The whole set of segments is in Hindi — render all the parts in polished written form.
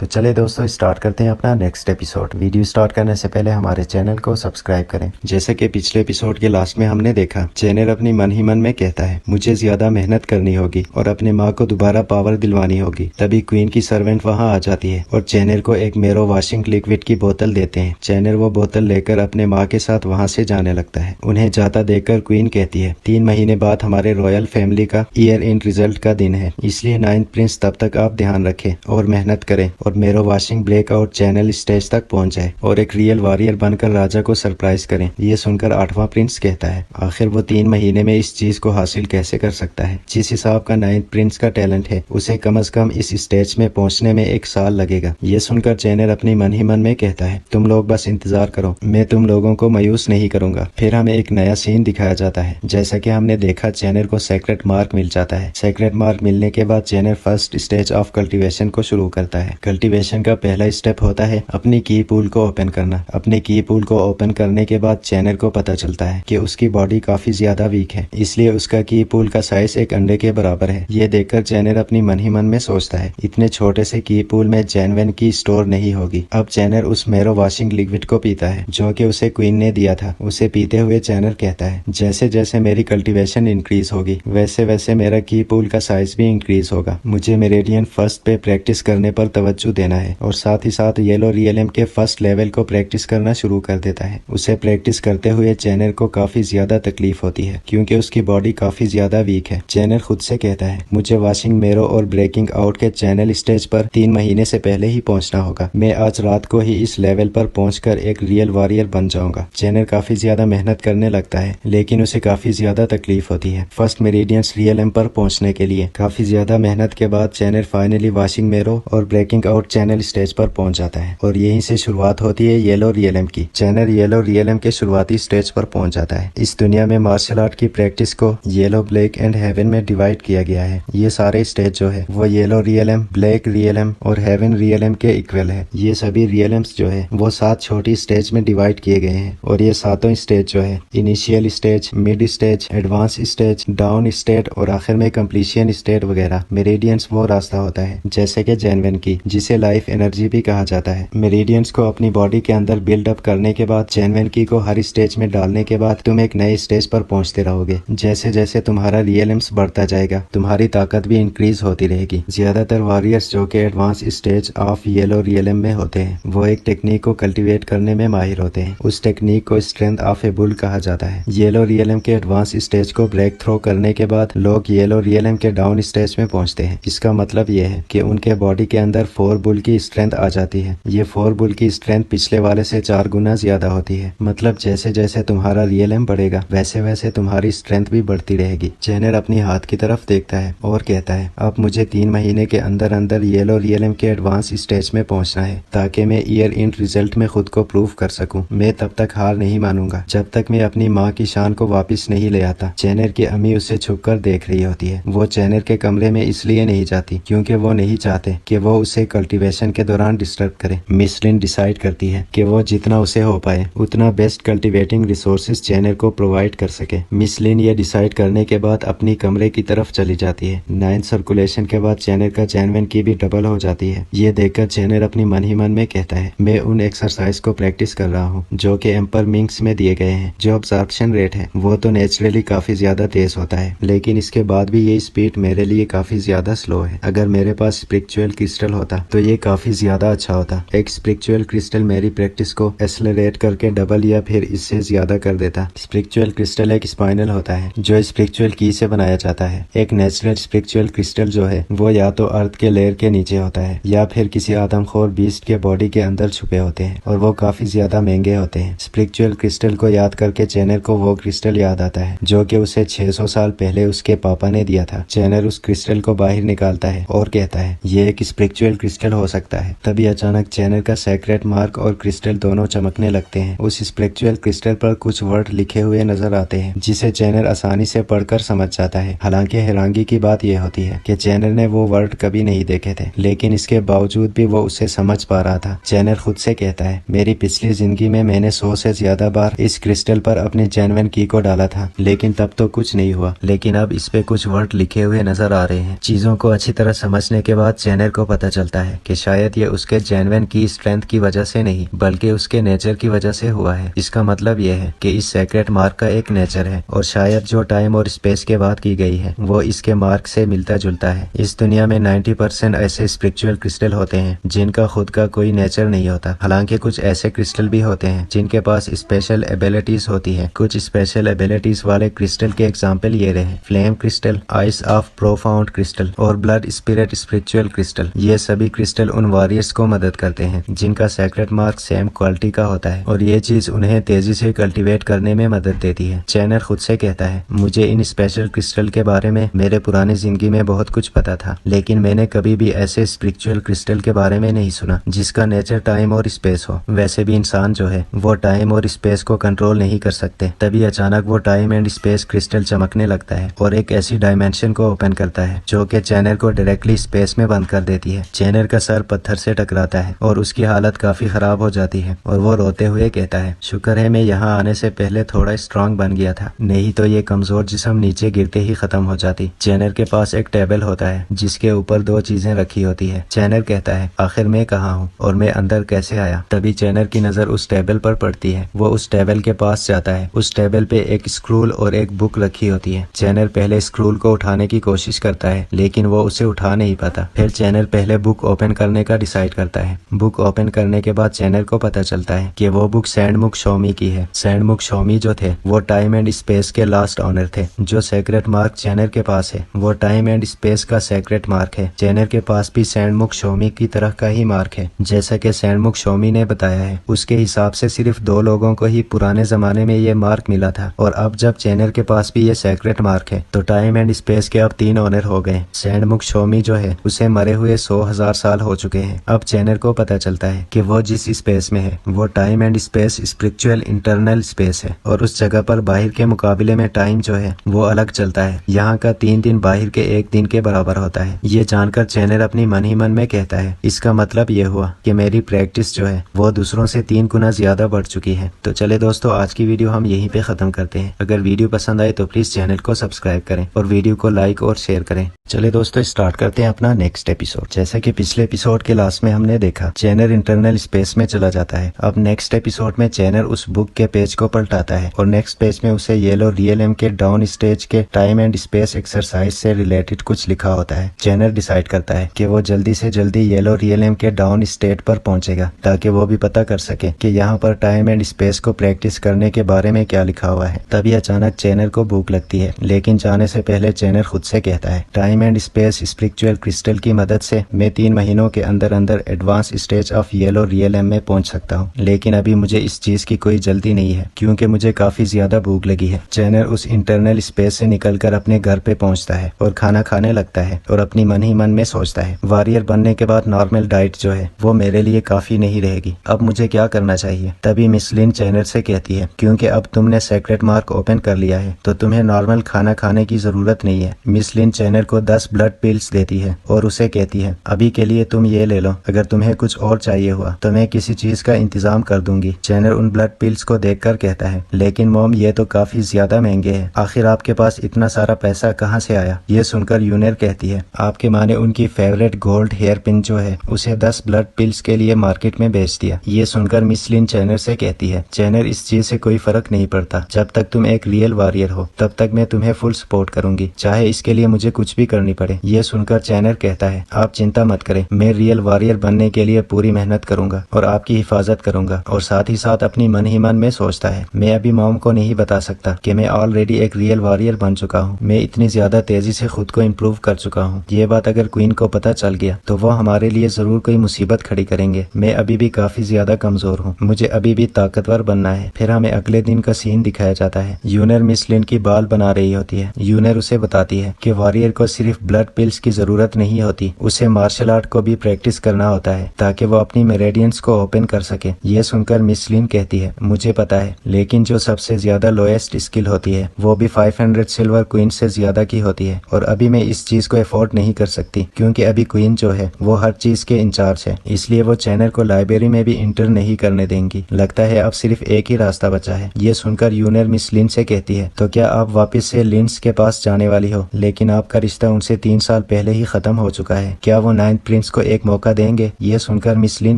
तो चले दोस्तों स्टार्ट करते हैं अपना नेक्स्ट एपिसोड। वीडियो स्टार्ट करने से पहले हमारे चैनल को सब्सक्राइब करें। जैसे कि पिछले एपिसोड के लास्ट में हमने देखा, चैनर अपनी मन ही मन में कहता है मुझे ज्यादा मेहनत करनी होगी और अपने माँ को दोबारा पावर दिलवानी होगी। तभी क्वीन की सर्वेंट वहाँ आ जाती है और चैनर को एक मेरो वॉशिंग लिक्विड की बोतल देते हैं। चैनर वो बोतल लेकर अपने माँ के साथ वहाँ से जाने लगता है। उन्हें जाता देखकर क्वीन कहती है 3 महीने बाद हमारे रॉयल फैमिली का ईयर एंड रिजल्ट का दिन है, इसलिए 9th प्रिंस तब तक आप ध्यान रखें और मेहनत करें और मेरो वॉशिंग ब्रेकआउट चैनल स्टेज तक पहुंच जाए और एक रियल वॉरियर बनकर राजा को सरप्राइज करें। ये सुनकर 8वां प्रिंस कहता है आखिर वो 3 महीने में इस चीज को हासिल कैसे कर सकता है। जिस हिसाब का 9th प्रिंस का टैलेंट है उसे कम से कम इस स्टेज में पहुंचने में 1 साल लगेगा। ये सुनकर चैनर अपनी मन ही मन में कहता है तुम लोग बस इंतजार करो, मैं तुम लोगों को मायूस नहीं करूंगा। फिर हमें एक नया सीन दिखाया जाता है। जैसा कि हमने देखा चैनर को सेक्रेट मार्क मिल जाता है। सेक्रेट मार्क मिलने के बाद चैनर फर्स्ट स्टेज ऑफ कल्टीवेशन को शुरू करता है। कल्टीवेशन का पहला स्टेप होता है अपनी की पूल को ओपन करना। अपने की पूल को ओपन करने के बाद चैनर को पता चलता है कि उसकी बॉडी काफी ज्यादा वीक है, इसलिए उसका की पूल का साइज एक अंडे के बराबर है। ये देखकर चैनर अपनी मन ही मन में सोचता है इतने छोटे से की पूल में जेन्युइन की स्टोर नहीं होगी। अब चैनर उस मेरो वॉशिंग लिक्विड को पीता है जो कि उसे क्वीन ने दिया था। उसे पीते हुए चैनर कहता है जैसे जैसे मेरी कल्टीवेशन इंक्रीज होगी वैसे वैसे मेरा की पूल का साइज भी इंक्रीज होगा। मुझे मेरेडियन फर्स्ट पे प्रैक्टिस करने पर तवज्जो देना है और साथ ही साथ येलो रियलम के फर्स्ट लेवल को प्रैक्टिस करना शुरू कर देता है। उसे प्रैक्टिस करते हुए चैनर को काफी ज्यादा तकलीफ होती है क्योंकि उसकी बॉडी काफी ज्यादा वीक है। चैनर खुद से कहता है मुझे वॉशिंग मेरो और ब्रेकिंग आउट के चैनल स्टेज पर 3 महीने से पहले ही पहुंचना होगा। मैं आज रात को ही इस लेवल पर पहुंचकर एक रियल वॉरियर बन जाऊंगा। चैनर काफी ज्यादा मेहनत करने लगता है लेकिन उसे काफी ज्यादा तकलीफ होती है। फर्स्ट मेरिडियंस रियलम पर पहुंचने के लिए काफी ज्यादा मेहनत के बाद चैनर फाइनली वॉशिंग मेरो और ब्रेकिंग आउट चैनल स्टेज पर पहुंच जाता है और यहीं से शुरुआत होती है येलो रियलम की। चैनर येलो रियलम के शुरुआती स्टेज पर पहुंच जाता है। इस दुनिया में मार्शल आर्ट की प्रैक्टिस को येलो, ब्लैक एंड हेवन में डिवाइड किया गया है। ये सारे स्टेज जो है वो येलो रियलम, ब्लैक रियलम और हेवन रियलम के इक्वल है। ये सभी रियलम्स जो है वो 7 छोटी स्टेज में डिवाइड किए गए हैं और ये 7 स्टेज जो है initial stage, mid stage, advance stage, down stage और आखिर में कंप्लीशन स्टेज वगैरह। मेरिडियंस वो रास्ता होता है जैसे कि जेन्युइन की, जिसे लाइफ एनर्जी भी कहा जाता है। मेरिडियंस को अपनी बॉडी के अंदर बिल्ड अप करने के बाद जेन्युइन की को हर स्टेज में डालने के बाद तुम एक नए स्टेज पर पहुंचते रहोगे। जैसे जैसे तुम्हारा रियलम्स बढ़ता जाएगा तुम्हारी ताकत भी इंक्रीज होती रहेगी। ज्यादातर वॉरियर्स जो कि advance stage of yellow realm में होते हैं वो एक टेक्निक को कल्टीवेट करने में माहिर होते हैं। उस टेक्निक को स्ट्रेंथ ऑफ ए बुल कहा जाता है। येलो रियलम के एडवांस स्टेज को ब्रेक थ्रो करने के बाद लोग येलो रियलम के डाउन स्टेज में पहुंचते हैं। इसका मतलब यह है कि उनके बॉडी के अंदर 4 बुल की स्ट्रेंथ आ जाती है। ये 4 बुल की स्ट्रेंथ पिछले वाले से 4 गुना ज्यादा होती है। मतलब जैसे जैसे तुम्हारा रियलम बढ़ेगा वैसे वैसे तुम्हारी स्ट्रेंथ भी बढ़ती रहेगी। चैनर अपनी हाथ की तरफ देखता है और कहता है अब मुझे 3 महीने के अंदर अंदर येलो रियलम के एडवांस स्टेज में पहुंचना है ताकि मैं ईयर एंड रिजल्ट में खुद को प्रूव कर सकूं। मैं तब तक हार नहीं मानूंगा जब तक मैं अपनी माँ की शान को वापस नहीं ले आता। चैनर की अम्मी उसे छुपकर देख रही होती है। वो चैनर के कमरे में इसलिए नहीं जाती क्योंकि वो नहीं चाहते कि वो उसे कल्टीवेशन के दौरान डिस्टर्ब करे। मिस लिन डिसाइड करती है कि वो जितना उसे हो पाए उतना बेस्ट कल्टीवेटिंग रिसोर्सेज चैनर को प्रोवाइड कर सके। मिस लिन ये डिसाइड करने के बाद अपनी कमरे की तरफ चली जाती है। 9th सर्कुलेशन के बाद चैनर का जेन्युइन की भी डबल हो जाती है। ये देखकर चैनर अपनी मन ही मन में कहता है मैं उन एक्सरसाइज को प्रैक्टिस कर रहा हूँ जो कि एम्पर मिंक्स में दिए गए हैं। जो अब्जॉर्प्शन रेट है वो तो नेचुरली काफी ज्यादा तेज होता है लेकिन इसके बाद भी ये स्पीड मेरे लिए काफी ज्यादा स्लो है। अगर मेरे पास स्पिरिचुअल क्रिस्टल होता तो ये काफी ज्यादा अच्छा होता। एक स्पिरिचुअल क्रिस्टल मेरी प्रैक्टिस को एक्सेलरेट करके डबल या फिर इससे ज्यादा कर देता। स्पिरिचुअल क्रिस्टल एक स्पाइनल होता है जो स्पिरिचुअल की से बनाया जाता है। एक नेचुरल स्पिरिचुअल क्रिस्टल जो है वो या तो अर्थ के लेयर के नीचे होता है या फिर किसी आदमखोर बीस्ट के बॉडी के अंदर छुपे होते हैं और वो काफी ज्यादा महंगे होते हैं। स्पिरिचुअल क्रिस्टल को याद करके चैनर को वो क्रिस्टल याद आता है जो कि उसे 600 साल पहले उसके पापा ने दिया था। चैनर उस क्रिस्टल को बाहर निकालता है और कहता है ये एक स्पिरिचुअल क्रिस्टल हो सकता है। तभी अचानक चैनर का सेक्रेट मार्क और क्रिस्टल दोनों चमकने लगते हैं। उस स्पिरिचुअल क्रिस्टल पर कुछ वर्ड लिखे हुए नजर आते हैं जिसे चैनर आसानी से पढ़कर समझ जाता है। हालांकि हैरानगी की बात यह होती है कि चैनर ने वो वर्ड कभी नहीं देखे थे लेकिन इसके बावजूद भी वो उसे समझ पा रहा था। चैनर खुद से कहता है मेरी पिछली जिंदगी में मैंने 100 से ज्यादा बार इस क्रिस्टल पर अपनी जेन्युइन की को डाला था लेकिन तब तो कुछ नहीं हुआ, लेकिन अब इस पे कुछ वर्ड लिखे हुए नजर आ रहे हैं। चीजों को अच्छी तरह समझने के बाद चैनर को पता चलता है है कि शायद ये उसके जेन्युइन की स्ट्रेंथ की वजह से नहीं बल्कि उसके नेचर की वजह से हुआ है। इसका मतलब यह है कि इस सेक्रेट मार्क का एक नेचर है और शायद जो टाइम और स्पेस के बात की गई है वो इसके मार्क से मिलता जुलता है। इस दुनिया में 90% ऐसे स्पिरिचुअल क्रिस्टल होते हैं जिनका खुद का कोई नेचर नहीं होता। हालांकि कुछ ऐसे क्रिस्टल भी होते हैं जिनके पास स्पेशल एबिलिटीज होती है। कुछ स्पेशल एबिलिटीज वाले क्रिस्टल के एग्जाम्पल ये रहे: flame crystal, ice of profound crystal और ब्लड स्पिरिट स्पिरिचुअल क्रिस्टल। ये सभी क्रिस्टल उन वॉरियर्स को मदद करते हैं जिनका सेक्रेट मार्क सेम क्वालिटी का होता है और ये चीज उन्हें तेजी से कल्टीवेट करने में मदद देती है। चैनर खुद से कहता है, मुझे इन स्पेशल क्रिस्टल के बारे में मेरे पुरानी जिंदगी में बहुत कुछ पता था, लेकिन मैंने कभी भी ऐसे स्पिरिचुअल क्रिस्टल के बारे में नहीं सुना जिसका नेचर टाइम और स्पेस हो। वैसे भी इंसान जो है वो टाइम और स्पेस को कंट्रोल नहीं कर सकते। तभी अचानक वो टाइम एंड स्पेस क्रिस्टल चमकने लगता है और एक ऐसी डायमेंशन को ओपन करता है जो कि चैनर को डायरेक्टली स्पेस में बंद कर देती है। चैनर का सर पत्थर से टकराता है और उसकी हालत काफी खराब हो जाती है और वो रोते हुए कहता है, शुक्र है मैं यहाँ आने से पहले थोड़ा स्ट्रांग बन गया था, नहीं तो ये कमजोर जिस्म नीचे गिरते ही खत्म हो जाती। चैनर के पास एक टेबल होता है जिसके ऊपर दो चीजें रखी होती है। चैनर कहता है, आखिर मैं कहाँ हूँ और मैं अंदर कैसे आया? तभी चैनर की नजर उस टेबल पर पड़ती है। वो उस टेबल के पास जाता है। उस टेबल पे एक स्क्रूल और एक बुक रखी होती है। चैनर पहले स्क्रूल को उठाने की कोशिश करता है लेकिन वो उसे उठा नहीं पाता। फिर चैनर पहले बुक ओपन करने का डिसाइड करता है। बुक ओपन करने के बाद चैनर को पता चलता है कि वो बुक सैंडमुख शॉमी की है। सैंडमुख शॉमी जो थे वो टाइम एंड स्पेस के लास्ट ऑनर थे। जो सेक्रेट मार्क चैनर के पास है वो टाइम एंड स्पेस का सेक्रेट मार्क है। चैनर के पास भी सैंडमुख शॉमी की तरह का ही मार्क है। जैसा कि सैंडमुख शॉमी ने बताया है, उसके हिसाब से सिर्फ 2 लोगों को ही पुराने जमाने में ये मार्क मिला था और अब जब चैनर के पास भी ये सेक्रेट मार्क है तो टाइम एंड स्पेस के अब 3 ऑनर हो गए। सैंडमुख शॉमी जो है उसे मरे हुए 100,000 साल हो चुके हैं। अब चैनर को पता चलता है कि वो जिस स्पेस में है वो time and space spiritual internal space है और उस जगह पर बाहर के मुकाबले में टाइम जो है वो अलग चलता है। यहाँ का 3 दिन बाहर के 1 दिन के बराबर होता है। ये जानकर चैनर अपनी मन ही मन में कहता है, इसका मतलब ये हुआ कि मेरी प्रैक्टिस जो है वो दूसरों से 3 गुना ज्यादा बढ़ चुकी है। तो चले दोस्तों, आज की वीडियो हम यहीं पे खत्म करते हैं। अगर वीडियो पसंद आए तो प्लीज चैनल को सब्सक्राइब करें और वीडियो को लाइक और शेयर करें। चले दोस्तों, स्टार्ट करते हैं अपना नेक्स्ट एपिसोड। जैसा कि पिछले एपिसोड के लास्ट में हमने देखा, चैनर इंटरनल स्पेस में चला जाता है। अब नेक्स्ट एपिसोड में चैनर उस बुक के पेज को पलटाता है और नेक्स्ट पेज में उसे येलो रियल एम के डाउन स्टेज के टाइम एंड स्पेस एक्सरसाइज से रिलेटेड कुछ लिखा होता है। चैनर डिसाइड करता है कि वो जल्दी से जल्दी येलो रियल एम के डाउन स्टेट पर पहुंचेगा ताकि वो भी पता कर सके कि यहाँ पर टाइम एंड स्पेस को प्रैक्टिस करने के बारे में क्या लिखा हुआ है। तभी अचानक चैनर को भूख लगती है, लेकिन जाने से पहले चैनर खुद से कहता है, time and space spiritual crystal की मदद से मैं 3 महीनों के अंदर अंदर advance stage of yellow realm में पहुंच सकता हूँ, लेकिन अभी मुझे इस चीज की कोई जल्दी नहीं है क्योंकि मुझे काफी ज्यादा भूख लगी है। चैनर उस इंटरनल स्पेस से निकलकर अपने घर पे पहुंचता है और खाना खाने लगता है और अपनी मन ही मन में सोचता है, वॉरियर बनने के बाद नॉर्मल डाइट जो है वो मेरे लिए काफी नहीं रहेगी, अब मुझे क्या करना चाहिए। तभी मिस लिन चैनर से कहती है, क्योंकि अब तुमने सेक्रेट मार्क ओपन कर लिया है तो तुम्हें नॉर्मल खाना खाने की जरूरत नहीं है। मिस लिन चैनर को 10 ब्लड पिल्स देती है और उसे कहती है, अभी के लिए तुम ये ले लो, अगर तुम्हें कुछ और चाहिए हुआ तो मैं किसी चीज का इंतजाम कर दूंगी। चैनर उन ब्लड पिल्स को देखकर कहता है, लेकिन मॉम ये तो काफी ज्यादा महंगे हैं, आखिर आपके पास इतना सारा पैसा कहाँ से आया। ये सुनकर यूनर कहती है, आपके माँ ने उनकी फेवरेट गोल्ड हेयर पिन जो है उसे 10 ब्लड पिल्स के लिए मार्केट में बेच दिया। ये सुनकर मिस लिन चैनर से कहती है, चैनर इस चीज से कोई फर्क नहीं पड़ता, जब तक तुम एक रियल वॉरियर हो तब तक मैं तुम्हें फुल सपोर्ट करूंगी, चाहे इसके लिए मुझे कुछ भी करनी पड़े। ये सुनकर चैनर कहता है, आप चिंता मत करें, मैं रियल वॉरियर बनने के लिए पूरी मेहनत करूंगा और आपकी हिफाजत करूंगा। और साथ ही साथ अपनी मन ही मन में सोचता है, मैं अभी मॉम को नहीं बता सकता कि मैं ऑलरेडी एक रियल वॉरियर बन चुका हूँ, मैं इतनी ज्यादा तेजी से खुद को इम्प्रूव कर चुका हूँ। ये बात अगर क्वीन को पता चल गया तो वो हमारे लिए जरूर कोई मुसीबत खड़ी करेंगे। मैं अभी भी काफी ज्यादा कमजोर हूँ, मुझे अभी भी ताकतवर बनना है। फिर हमें अगले दिन का सीन दिखाया जाता है। यूनर मिस लिन की बाल बना रही होती है। यूनर उसे बताती है कि वॉरियर को सिर्फ ब्लड पिल्स की जरूरत नहीं होती, उसे मार्शल आर्ट को भी प्रैक्टिस करना होता है ताकि वो अपनी मेरेडियंस को ओपन कर सके। ये सुनकर मिस लिन कहती है, मुझे पता है, लेकिन जो सबसे ज्यादा लोएस्ट स्किल होती है वो भी 500 सिल्वर क्वीन से ज्यादा की होती है और अभी मैं इस चीज को अफोर्ड नहीं कर सकती क्योंकि अभी क्वीन जो है वो हर चीज के इंचार्ज है, इसलिए वो चैनर को लाइब्रेरी में भी इंटर नहीं करने देंगी। लगता है अब सिर्फ एक ही रास्ता बचा है। ये सुनकर यूनर मिस लिन से कहती है, तो क्या आप वापस से लिंस के पास जाने वाली हो? लेकिन आपका रिश्ता उनसे 3 साल पहले ही खत्म हो चुका है, क्या वो 9th प्रिंस को एक मौका देंगे। ये सुनकर मिस लिन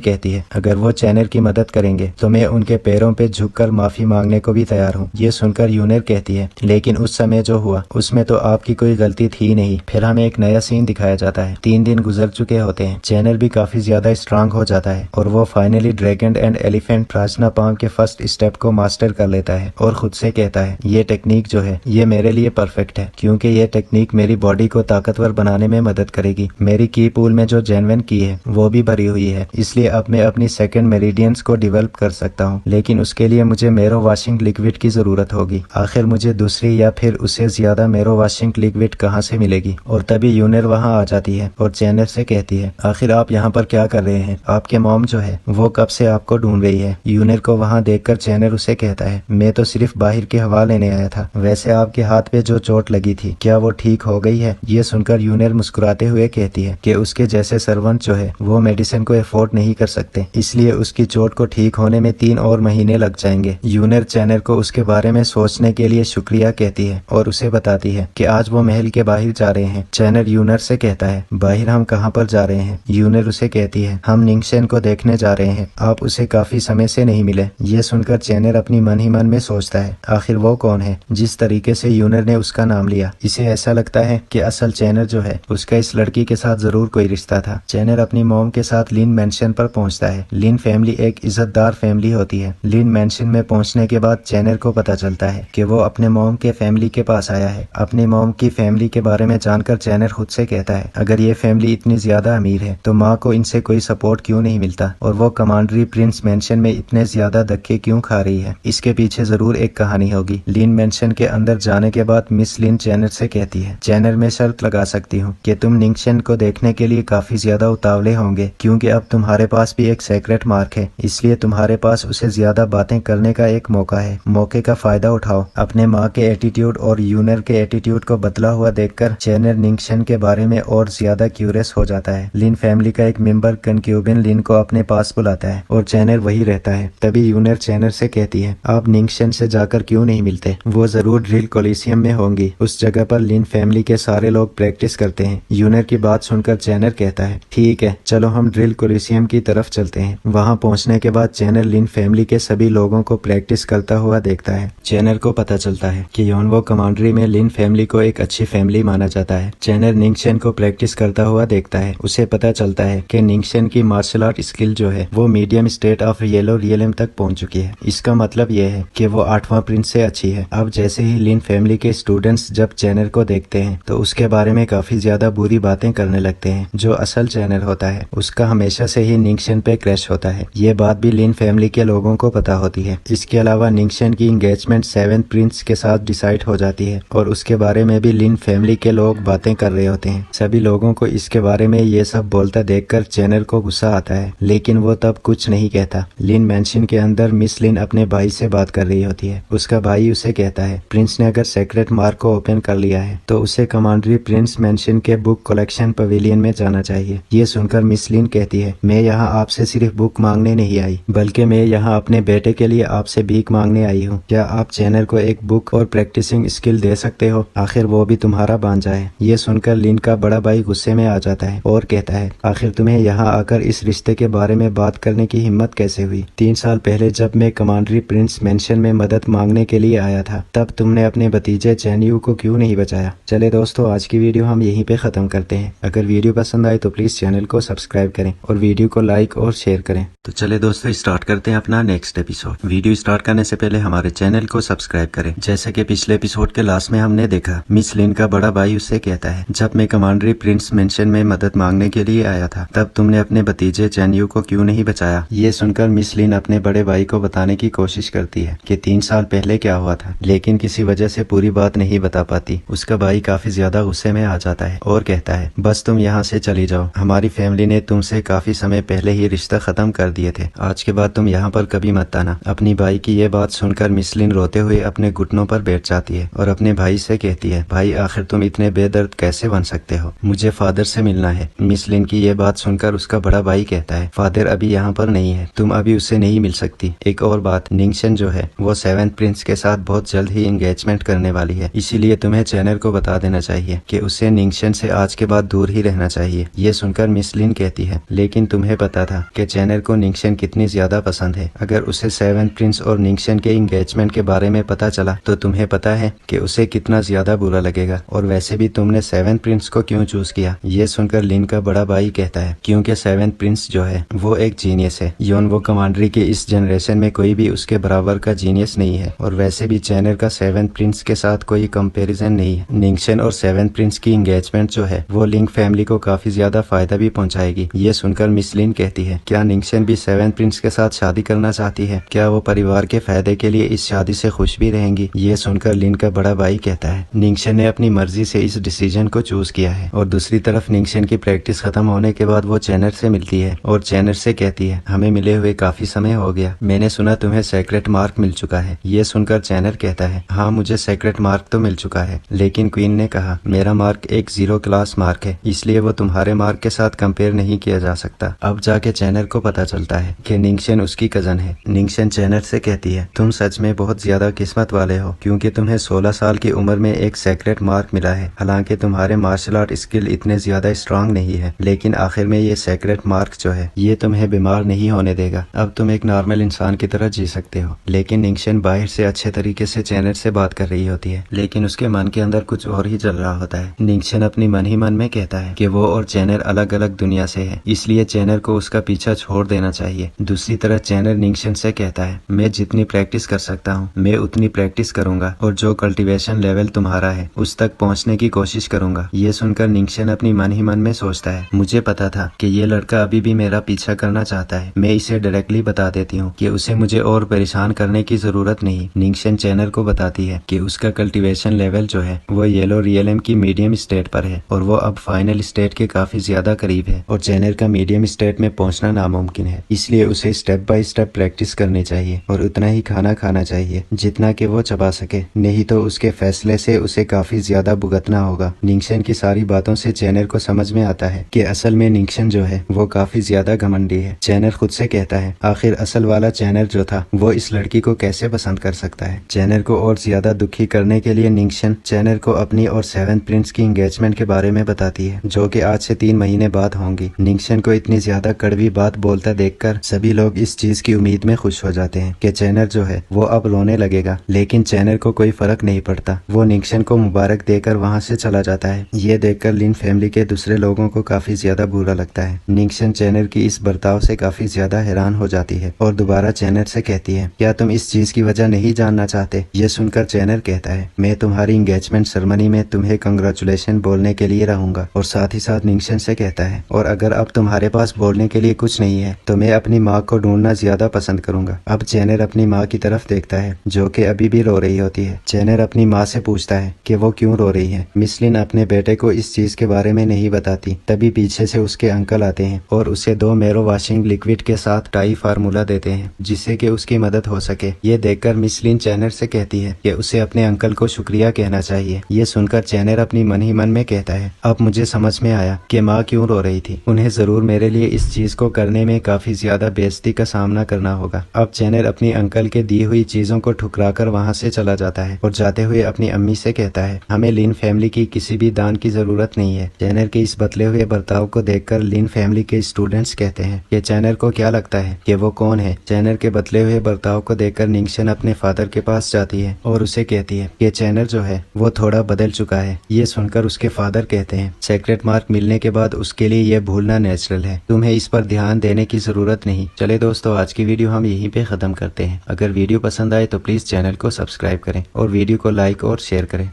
कहती है, अगर वो चैनर की मदद करेंगे तो मैं उनके पैरों पे झुककर माफी मांगने को भी तैयार हूँ। ये सुनकर यूनर कहती है, लेकिन उस समय जो हुआ उसमें तो आपकी कोई गलती थी नहीं। फिर हमें एक नया सीन दिखाया जाता है। 3 दिन गुजर चुके होते हैं। चैनर भी काफी ज्यादा स्ट्रांग हो जाता है और वो फाइनली ड्रैगन एंड एलिफेंट प्रार्थना पाम के फर्स्ट स्टेप को मास्टर कर लेता है और खुद से कहता है, ये टेक्निक जो है ये मेरे लिए परफेक्ट है, क्योंकि ये टेक्निक मेरी बॉडी को ताकतवर बनाने में मदद करेगी। मेरी की पूल में जो जेन्युइन की है वो भी भरी हुई है, इसलिए अब मैं अपनी सेकंड मेरिडियंस को डेवलप कर सकता हूँ, लेकिन उसके लिए मुझे मेरो वॉशिंग लिक्विड की जरूरत होगी। आखिर मुझे दूसरी या फिर उससे ज्यादा मेरो वॉशिंग लिक्विड कहाँ से मिलेगी? और तभी यूनर वहाँ आ जाती है और चैनर से कहती है, आखिर आप यहाँ पर क्या कर रहे हैं? आपके मॉम जो है वो कब से आपको ढूंढ रही है। यूनर को वहाँ देखकर चैनर उसे कहता है, मैं तो सिर्फ बाहर की हवा लेने आया था। वैसे आपके हाथ पे जो चोट लगी थी क्या वो ठीक हो गई है? ये सुनकर यूनर मुस्कुराते हुए कहती है कि उसके जैसे सर्वेंट जो है वो मेडिसिन को अफोर्ड नहीं कर सकते, इसलिए उसकी चोट को ठीक होने में 3 और महीने लग जाएंगे। यूनर चैनर को उसके बारे में सोचने के लिए शुक्रिया कहती है और उसे बताती है कि आज वो महल के बाहर जा रहे हैं। चैनर यूनर से कहता है, बाहर हम कहाँ पर जा रहे हैं? यूनर उसे कहती है, हम निंगशन को देखने जा रहे हैं। आप उसे काफी समय से नहीं मिले। ये सुनकर चैनर अपनी मन ही मन में सोचता है, आखिर वो कौन है? जिस तरीके से यूनर ने उसका नाम लिया, इसे ऐसा लगता है कि असल चैनर जो है उसका इस लड़की के साथ जरूर कोई रिश्ता था। चैनर अपनी मॉम के साथ लिन मैंशन पर पहुंचता है। लिन फैमिली एक इज्जतदार फैमिली होती है। लिन मैंशन में पहुंचने के बाद चैनर को पता चलता है कि वो अपने मॉम के फैमिली के पास आया है। अपनी मॉम की फैमिली के बारे में जानकर चैनर खुद से कहता है, अगर ये फैमिली इतनी ज्यादा अमीर है तो माँ को इनसे कोई सपोर्ट क्यों नहीं मिलता, और वो कमांडरी प्रिंस मैंशन में इतने ज्यादा धक्के क्यों खा रही है? इसके पीछे जरूर एक कहानी होगी। लिन मैंशन के अंदर जाने के बाद मिस लिन चैनर से कहती है, चैनर मैं शर्त लगा सकती हूँ कि तुम निंगशन को देखने के लिए काफी ज्यादा उतावले होंगे, क्योंकि अब तुम्हारे पास भी एक सीक्रेट मार्क है, इसलिए तुम्हारे पास उसे ज्यादा बातें करने का एक मौका है। मौके का फायदा उठाओ। अपने माँ के एटीट्यूड और यूनर के एटीट्यूड को बदला हुआ देखकर चैनर निंगशन के बारे में और ज्यादा क्यूरियस हो जाता है। लिन फैमिली का एक मेंबर कनक्यूबिन लिन को अपने पास बुलाता है और चैनर वही रहता है। तभी यूनर चैनर से कहती है, आप निंगशन से जाकर क्यों नहीं मिलते? वो जरूर ड्रिल कोलिसियम में होंगी। उस जगह पर लिन फैमिली के सारे लोग प्रैक्टिस करते हैं। यूनर की बात सुनकर चैनर कहता है, ठीक है चलो हम ड्रिल कोलिसियम की तरफ चलते हैं। वहाँ पहुँचने के बाद चैनर लिन फैमिली के सभी लोगों को प्रैक्टिस करता हुआ देखता है। चैनर को पता चलता है कि योनवो कमांडरी में लिन फैमिली को एक अच्छी फैमिली माना जाता है। चैनर निंगशन को प्रैक्टिस करता हुआ देखता है। उसे पता चलता है कि निंगशन की मार्शल आर्ट स्किल जो है वो medium state of yellow realm तक पहुंच चुकी है। इसका मतलब यह है कि वो 8वां प्रिंस से अच्छी है। अब जैसे ही लिन फैमिली के स्टूडेंट्स जब चैनर को देखते हैं तो उसके बारे में काफी ज्यादा बुरी बातें करने लगते हैं। जो असल चैनर होता है उसका हमेशा से ही निंगशन पे क्रैश होता है। ये बात भी लिन फैमिली के लोगों को पता होती है। इसके अलावा निंगशन की एंगेजमेंट 7th प्रिंस के साथ डिसाइड हो जाती है और उसके बारे में भी लिन फैमिली के लोग बातें कर रहे होते हैं। सभी लोगों को इसके बारे में ये सब बोलता देखकर चैनर को गुस्सा आता है, लेकिन वो तब कुछ नहीं कहता। लिन मैंशन के अंदर मिस लिन अपने भाई से बात कर रही होती है। उसका भाई उसे कहता है, प्रिंस ने अगर सीक्रेट मार्क को ओपन कर लिया है तो उसे कमांडरी प्रिंस मैंशन के बुक कलेक्शन पवेलियन में जाना चाहिए। ये सुनकर मिस लिन कहती है, मैं यहाँ आपसे सिर्फ बुक मांगने नहीं आई, बल्कि मैं यहाँ अपने बेटे के लिए आपसे भीख मांगने आई हूँ। क्या आप चैनर को एक बुक और प्रैक्टिसिंग स्किल दे सकते हो? आखिर वो भी तुम्हारा भांजा है। ये सुनकर लिन का बड़ा भाई गुस्से में आ जाता है और कहता है, आखिर तुम्हें यहाँ आकर इस रिश्ते के बारे में बात करने की हिम्मत कैसे हुई? 3 साल पहले जब मैं कमांडरी प्रिंस मैंशन में मदद मांगने के लिए आया था तब तुमने अपने भतीजे चैनयू को क्यों नहीं बचाया? चले दोस्तों, आज की वीडियो हम यहीं पे खत्म करते हैं। अगर वीडियो पसंद आए तो प्लीज चैनल को सब्सक्राइब करें और वीडियो को लाइक और शेयर करें। तो चले दोस्तों, स्टार्ट करते हैं अपना नेक्स्ट एपिसोड। वीडियो स्टार्ट करने से पहले हमारे चैनल को सब्सक्राइब करें। जैसे कि पिछले एपिसोड के लास्ट में हमने देखा, मिस लिन का बड़ा भाई उससे कहता है, जब मैं कमांडरी प्रिंस मैंशन में मदद मांगने के लिए आया था तब तुमने अपने भतीजे चैनयू को क्यों नहीं बचाया? ये सुनकर मिस लिन अपने बड़े भाई को बताने की कोशिश करती है कि 3 साल पहले क्या हुआ था, लेकिन किसी वजह से पूरी बात नहीं बता पाती। उसका भाई काफी ज्यादा गुस्से में आ जाता है और कहता है, बस तुम यहाँ से चली जाओ। हमारी फैमिली ने तुमसे काफी समय पहले ही रिश्ता खत्म कर दिए थे। आज के बाद तुम यहाँ पर कभी मत आना। अपनी भाई की ये बात सुनकर मिस लिन रोते हुए अपने घुटनों पर बैठ जाती है और अपने भाई से कहती है, भाई आखिर तुम इतने बेदर्द कैसे बन सकते हो? मुझे फादर से मिलना है। मिस लिन की ये बात सुनकर उसका बड़ा भाई कहता है, फादर अभी यहाँ पर नहीं है, तुम अभी उससे नहीं मिल सकती। एक और बात, निंगशन जो है वो 7th प्रिंस के साथ बहुत जल्द ही एंगेजमेंट करने वाली है, इसीलिए तुम्हें चैनर को बता देना चाहिए कि उसे निंगशन से आज के बाद दूर ही रहना चाहिए। ये ये सुनकर मिस लिन कहती है, लेकिन तुम्हें पता था कि चैनर को निंगशन कितनी ज्यादा पसंद है। अगर उसे सेवन प्रिंस और निंगशन के एंगेजमेंट के बारे में पता चला तो तुम्हें पता है कि उसे कितना ज्यादा बुरा लगेगा। और वैसे भी तुमने सेवन प्रिंस को क्यों चूज किया? ये सुनकर लिन का बड़ा भाई कहता है, क्योंकि सेवन प्रिंस जो है वो एक जीनियस है। योन वो कमांडरी के इस जनरेशन में कोई भी उसके बराबर का जीनियस नहीं है। और वैसे भी चैनर का सेवन प्रिंस के साथ कोई कंपैरिजन नहीं है। निंगशन और सेवन प्रिंस की एंगेजमेंट जो है वो लिंग फैमिली को काफी ज्यादा फायदा भी पहुंचाएगी। ये सुनकर मिस लिन कहती है, क्या निंगशन भी सेवन प्रिंस के साथ शादी करना चाहती है? क्या वो परिवार के फायदे के लिए इस शादी से खुश भी रहेंगी? ये सुनकर लिन का बड़ा भाई कहता है, निंगशन ने अपनी मर्जी से इस डिसीजन को चूज किया है। और दूसरी तरफ निंगशन की प्रैक्टिस खत्म होने के बाद वो चैनर से मिलती है और चैनर से कहती है, हमें मिले हुए काफी समय हो गया, मैंने सुना तुम्हें सेक्रेट मार्क मिल चुका है। ये सुनकर चैनर कहता है, हाँ मुझे सेक्रेट मार्क तो मिल चुका है, लेकिन क्वीन ने कहा मेरा मार्क एक 0 क्लास मार्क है, इसलिए वो तुम्हारे मार्क के साथ कंपेयर नहीं किया जा सकता। अब जाके चैनर को पता चलता है कि निंगशन उसकी कजन है। निंगशन चैनर से कहती है, तुम सच में बहुत ज्यादा किस्मत वाले हो, क्योंकि तुम्हें 16 साल की उम्र में एक सेक्रेट मार्क मिला है। हालांकि तुम्हारे मार्शल आर्ट स्किल इतने ज्यादा स्ट्रांग नहीं है, लेकिन आखिर में ये सेक्रेट मार्क जो है ये तुम्हें बीमार नहीं होने देगा। अब तुम एक नॉर्मल इंसान की तरह जी सकते हो। लेकिन निंगशन बाहर से अच्छे तरीके से चैनर से बात कर रही होती है, लेकिन उसके मन के अंदर कुछ और ही चल रहा होता है। निंगशन अपनी मन ही मन में कहता है कि वो और चैनर अलग अलग दुनिया से है, इसलिए चैनर को उसका पीछा छोड़ देना चाहिए। दूसरी तरफ चैनर निंगशन से कहता है, मैं जितनी प्रैक्टिस कर सकता हूँ मैं उतनी प्रैक्टिस करूंगा, और जो कल्टीवेशन लेवल तुम्हारा है उस तक पहुँचने की कोशिश करूंगा। ये सुनकर निंगशन अपनी मन ही मन में सोचता है, मुझे पता था कि ये लड़का अभी भी मेरा पीछा करना चाहता है, मैं इसे डायरेक्टली बता देती हूँ कि उसे मुझे और परेशान करने की जरूरत नहीं। निंगशन चैनर को बताती है कि उसका कल्टीवेशन लेवल जो है वो येलो रियलम की मीडियम स्टेट पर है, और वो अब फाइनल स्टेट के काफी ज्यादा करीब है। और चैनर का मीडियम स्टेट में पहुंचना नामुमकिन है, इसलिए उसे स्टेप बाय स्टेप प्रैक्टिस करनी चाहिए और उतना ही खाना खाना चाहिए जितना कि वो चबा सके, नहीं तो उसके फैसले से उसे काफी ज्यादा भुगतना होगा। निंगशन की सारी बातों से चैनर को समझ में आता है कि असल में निंगशन जो है वो काफी ज्यादा घमंडी है। चैनर खुद से कहता है, आखिर असल वाला चैनर जो था वो इस लड़की को कैसे पसंद कर सकता है? चैनर को और ज्यादा दुखी करने के लिए निंगशन चैनर को अपनी और सेवन प्रिंस की एंगेजमेंट के बारे में बताती है, जो कि आज से 3 महीने बाद होंगी। निंगशन को इतनी ज्यादा कड़वी बात बोलता देखकर सभी लोग इस चीज की उम्मीद में खुश हो जाते हैं कि चैनर जो है वो अब रोने लगेगा, लेकिन चैनर को कोई फर्क नहीं पड़ता। वो निंगशन को मुबारक देकर वहाँ से चला जाता है। ये देखकर लिन फैमिली के दूसरे लोगों को काफी ज्यादा बुरा लगता है। निंगशन चैनर की इस बर्ताव से काफी ज्यादा हैरान हो जाती है और दोबारा चैनर से कहती है, क्या तुम इस चीज की वजह नहीं जानना चाहते? ये सुनकर चैनर कहता है, मैं तुम्हारी एंगेजमेंट सेरेमनी में तुम्हें कंग्रेचुलेशन बोलने के लिए रहूंगा। और साथ ही साथ निंगशन से कहता है, और अगर अब तुम्हारे पास बोलने के लिए कुछ नहीं है तो मैं अपनी माँ को ढूंढना ज्यादा पसंद करूंगा। अब चैनर अपनी माँ की तरफ देखता है जो कि अभी भी रो रही होती है। चैनर अपनी माँ से पूछता है कि वो क्यों रो रही है। मिस लिन अपने बेटे को इस चीज के बारे में नहीं बताती। तभी पीछे से उसके अंकल आते हैं और उसे 2 मेरो वॉशिंग लिक्विड के साथ टाई फार्मूला देते हैं जिससे कि उसकी मदद हो सके। ये देखकर मिस लिन चैनर से कहती है कि उसे अपने अंकल को शुक्रिया कहना चाहिए। ये सुनकर चैनर अपनी मन ही मन में कहता है, अब मुझे समझ में आया कि माँ क्यों रो रही थी। उन्हें जरूर मेरे लिए इस चीज को करने में काफी ज्यादा बेइज्जती का सामना करना होगा। अब चैनर अपनी अंकल के दी हुई चीजों को ठुकराकर वहाँ से चला जाता है और जाते हुए अपनी अम्मी से कहता है, हमें लिन फैमिली की किसी भी दान की जरूरत नहीं है। चैनर के इस बदले हुए बर्ताव को देखकर लिन फैमिली के स्टूडेंट्स कहते हैं कि चैनर को क्या लगता है कि वो कौन है। चैनर के बदले हुए बर्ताव को देखकर निंगशन अपने फादर के पास जाती है और उसे कहती है कि चैनर जो है वो थोड़ा बदल चुका है। ये सुनकर उसके फादर कहते हैं, सेक्रेट मार्क मिलने के बाद उसके लिए ये भूलना नेचुरल है, तुम्हें इस पर ध्यान देने की जरूरत नहीं। चले दोस्तों, आज की वीडियो हम यहीं पे खत्म करते हैं। अगर वीडियो पसंद आए तो प्लीज चैनल को सब्सक्राइब करें और वीडियो को लाइक और शेयर करें।